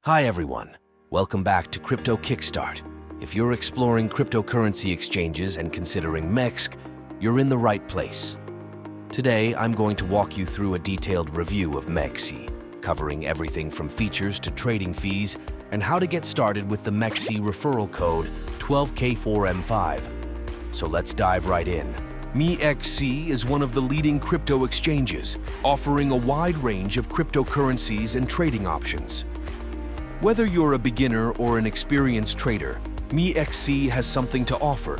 Hi everyone, welcome back to Crypto Kickstart. If you're exploring cryptocurrency exchanges and considering MEXC, you're in the right place. Today, I'm going to walk you through a detailed review of MEXC, covering everything from features to trading fees and how to get started with the MEXC referral code 12K4M5. So let's dive right in. MEXC is one of the leading crypto exchanges, offering a wide range of cryptocurrencies and trading options. Whether you're a beginner or an experienced trader, MEXC has something to offer.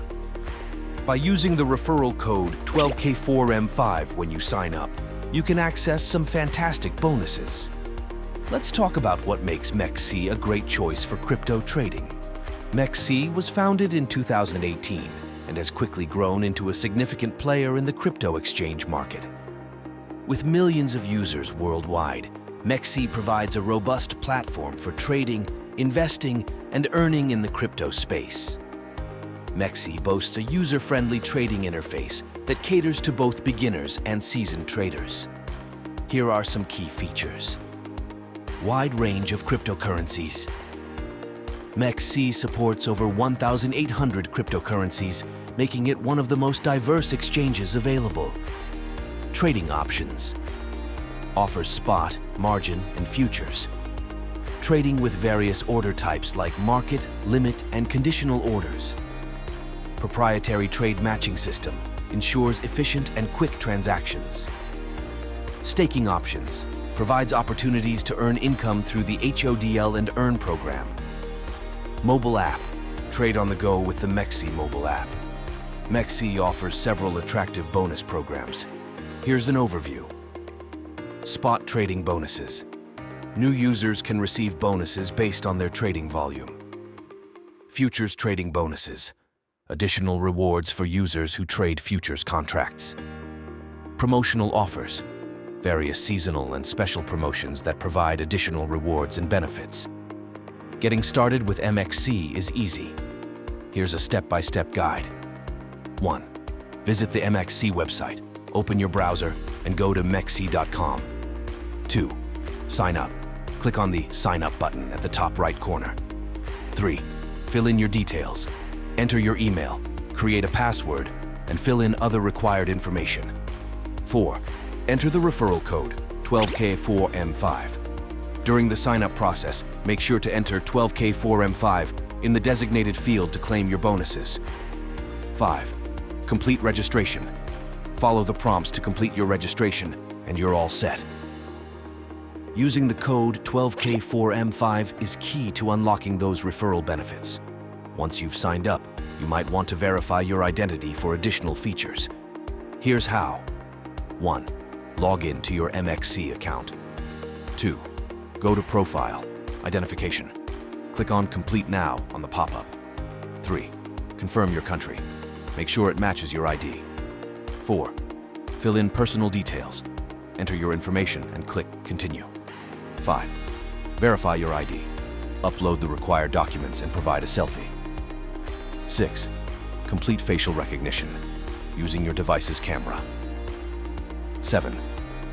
By using the referral code 12K4M5 when you sign up, you can access some fantastic bonuses. Let's talk about what makes MEXC a great choice for crypto trading. MEXC was founded in 2018 and has quickly grown into a significant player in the crypto exchange market. With millions of users worldwide, MEXC provides a robust platform for trading, investing, and earning in the crypto space. MEXC boasts a user-friendly trading interface that caters to both beginners and seasoned traders. Here are some key features. Wide range of cryptocurrencies. MEXC supports over 1,800 cryptocurrencies, making it one of the most diverse exchanges available. Trading options. Offers spot, margin, and futures. Trading with various order types like market, limit, and conditional orders. Proprietary trade matching system ensures efficient and quick transactions. Staking options provides opportunities to earn income through the HODL and Earn program. Mobile app. Trade on the go with the MEXC mobile app. MEXC offers several attractive bonus programs. Here's an overview. Spot trading bonuses. New users can receive bonuses based on their trading volume. Futures trading bonuses. Additional rewards for users who trade futures contracts. Promotional offers. Various seasonal and special promotions that provide additional rewards and benefits. Getting started with MEXC is easy. Here's a step-by-step guide. 1. Visit the MEXC website. Open your browser and go to MEXC.com. 2. Sign up. Click on the Sign Up button at the top right corner. 3. Fill in your details. Enter your email, create a password, and fill in other required information. 4. Enter the referral code 12K4M5. During the sign-up process, make sure to enter 12K4M5 in the designated field to claim your bonuses. 5. Complete registration. Follow the prompts to complete your registration, and you're all set. Using the code 12K4M5 is key to unlocking those referral benefits. Once you've signed up, you might want to verify your identity for additional features. Here's how. 1. Log in to your MEXC account. 2. Go to Profile, Identification. Click on Complete Now on the pop-up. 3. Confirm your country. Make sure it matches your ID. 4. Fill in personal details. Enter your information and click Continue. 5. Verify your ID. Upload the required documents and provide a selfie. 6. Complete facial recognition using your device's camera. 7.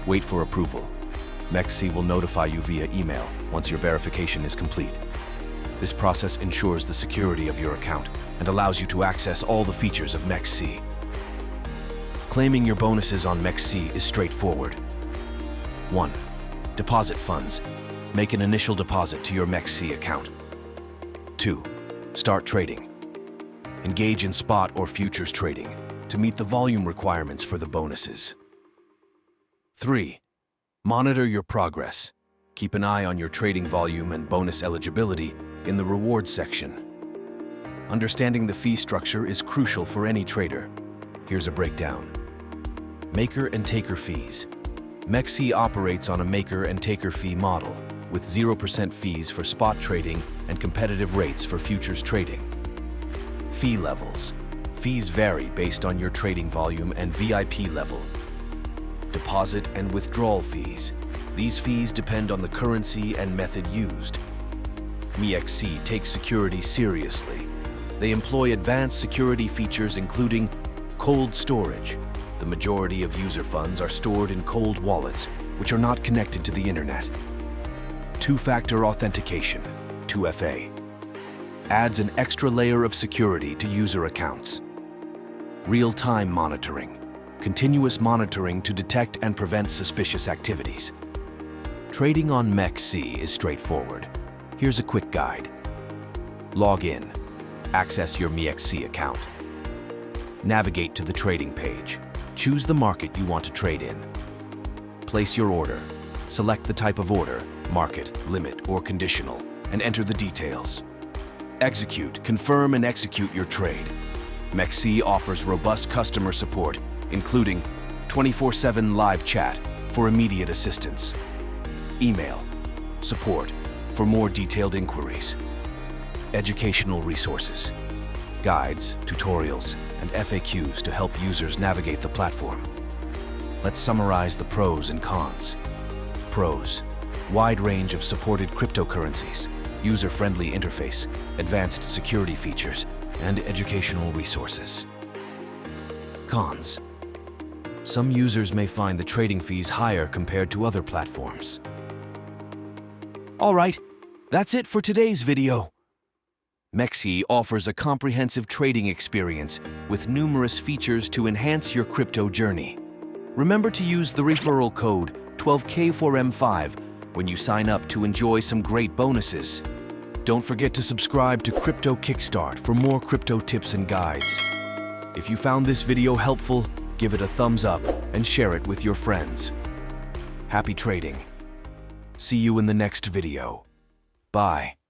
Wait for approval. MEXC will notify you via email once your verification is complete. This process ensures the security of your account and allows you to access all the features of MEXC. Claiming your bonuses on MEXC is straightforward. 1. Deposit funds. Make an initial deposit to your MEXC account. 2. Start trading. Engage in spot or futures trading to meet the volume requirements for the bonuses. 3. Monitor your progress. Keep an eye on your trading volume and bonus eligibility in the rewards section. Understanding the fee structure is crucial for any trader. Here's a breakdown. Maker and taker fees. MEXC operates on a maker and taker fee model, with 0% fees for spot trading and competitive rates for futures trading. Fee levels. Fees vary based on your trading volume and VIP level. Deposit and withdrawal fees. These fees depend on the currency and method used. MEXC takes security seriously. They employ advanced security features including cold storage. The majority of user funds are stored in cold wallets, which are not connected to the internet. Two-factor authentication, 2FA, adds an extra layer of security to user accounts. Real-time monitoring, continuous monitoring to detect and prevent suspicious activities. Trading on MEXC is straightforward. Here's a quick guide. Log in. Access your MEXC account. Navigate to the trading page. Choose the market you want to trade in. Place your order. Select the type of order, market, limit, or conditional, and enter the details. Execute, confirm, and execute your trade. MEXC offers robust customer support, including 24/7 live chat for immediate assistance. Email, support for more detailed inquiries. Educational resources, guides, tutorials, and FAQs to help users navigate the platform. Let's summarize the pros and cons. Pros: wide range of supported cryptocurrencies, user-friendly interface, advanced security features, and educational resources. Cons: some users may find the trading fees higher compared to other platforms. All right, that's it for today's video. MEXC offers a comprehensive trading experience with numerous features to enhance your crypto journey. Remember to use the referral code 12K4M5 when you sign up to enjoy some great bonuses. Don't forget to subscribe to Crypto Kickstart for more crypto tips and guides. If you found this video helpful, give it a thumbs up and share it with your friends. Happy trading. See you in the next video. Bye.